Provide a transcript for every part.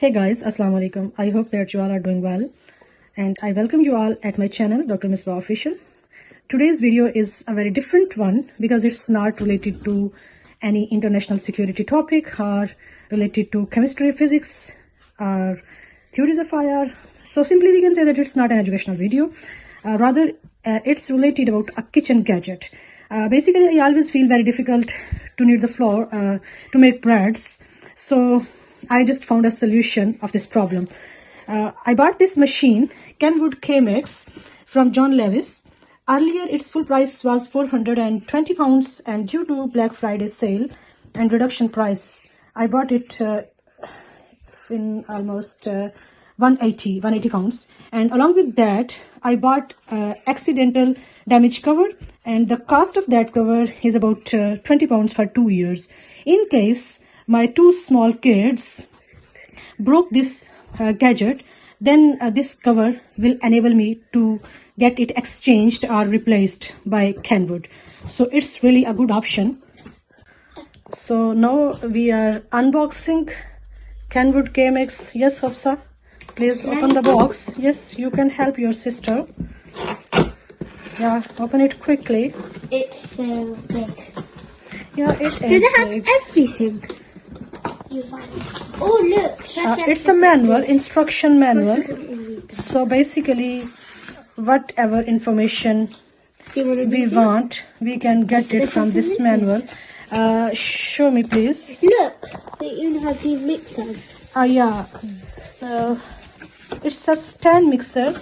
Hey guys, Assalamu alaikum. I hope that you all are doing well and I welcome you all at my channel Dr. Misbah Official. Today's video is a very different one because it's not related to any international security topic or related to chemistry, physics or theories of fire. So simply we can say that it's not an educational video. Rather, it's related about a kitchen gadget. Basically, I always feel very difficult to knead the flour to make breads. So I just found a solution of this problem. I bought this machine, KENWOOD KMIX from John Lewis. Earlier, its full price was £420 and due to Black Friday sale and reduction price, I bought it in almost 180 pounds. And along with that, I bought accidental damage cover, and the cost of that cover is about 20 pounds for 2 years. In case my two small kids broke this gadget, then this cover will enable me to get it exchanged or replaced by KENWOOD. So it's really a good option. So now we are unboxing KENWOOD KMIX. Yes, Hafsa, please open the box. Yes, you can help your sister. Yeah, open it quickly. It's big. Yeah, it is. Does it have big. everything? Oh look! It's a manual, instruction manual. So basically, whatever information we want, we can get it from this manual. Show me, please. Look, they even have these mixers. Yeah. It's a stand mixer,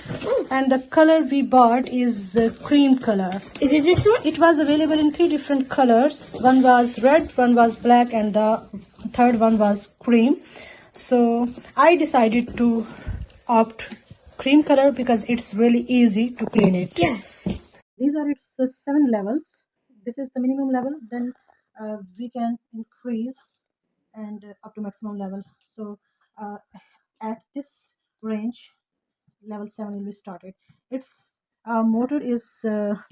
and the color we bought is cream color. Is it this one? It was available in 3 different colors. One was red, one was black, and the third one was cream. So I decided to opt cream color because it's really easy to clean it. Yes. These are its 7 levels. This is the minimum level. Then we can increase and up to maximum level. So at this range, level 7 will be started. Its motor is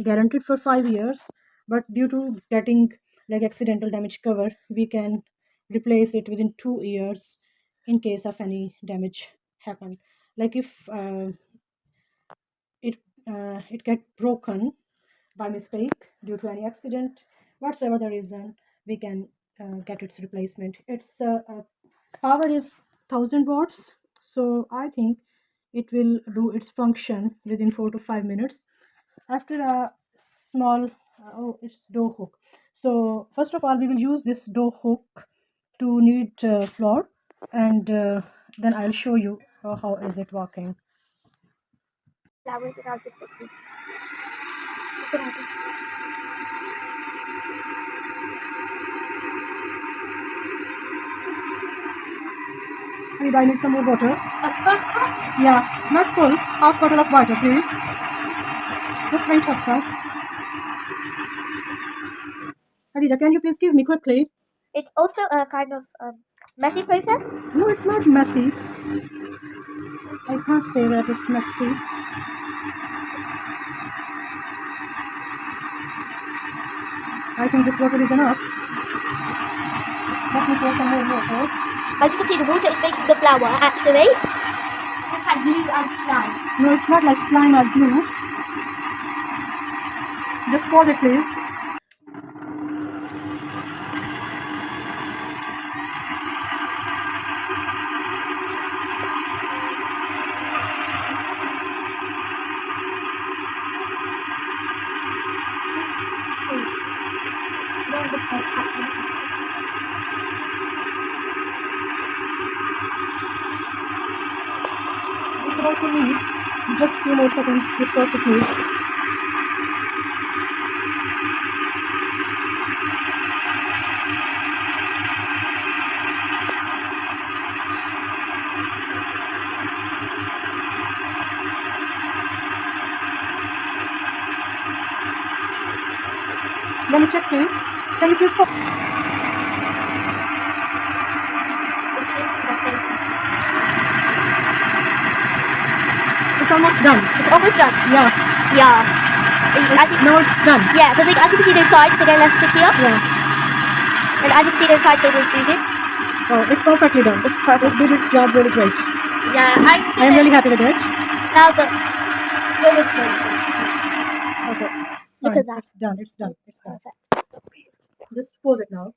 guaranteed for 5 years, but due to getting like accidental damage cover, we can replace it within 2 years in case of any damage happen. Like if it get broken by mistake due to any accident, whatsoever the reason, we can get its replacement. Its power is 1000 watts, so I think it will do its function within 4 to 5 minutes. After a small it's dough hook. So first of all, we will use this dough hook to knead flour, and then I'll show you how is it working. And I need some more water. A third cup? Yeah, not full. Half bottle of water, please. Just wait, Hafsa. Khadija, can you please give me quickly? It's also a kind of messy process. No, it's not messy. I can't say that it's messy. I think this water is enough. Let me pour some more water. As you can see, the water is making the flour activate. It's like glue and slime. No, it's not like slime or glue. Just pause it, please. It's about to leave. Just few more seconds this process needs. Let me check, please. Can you please pop? It's almost done. It's almost done. Yeah. Yeah. Now it's done. Yeah, because as you can see, the sides, they're getting less stickier. Yeah. And as you can see, the sides, they're moving. Oh, it's perfectly done. It's perfect. You did this job really great. Yeah, I am really happy with it. Now the finish one. Okay. Look Fine. at that. It's done. It's done. It's done. Perfect. Just pause it now.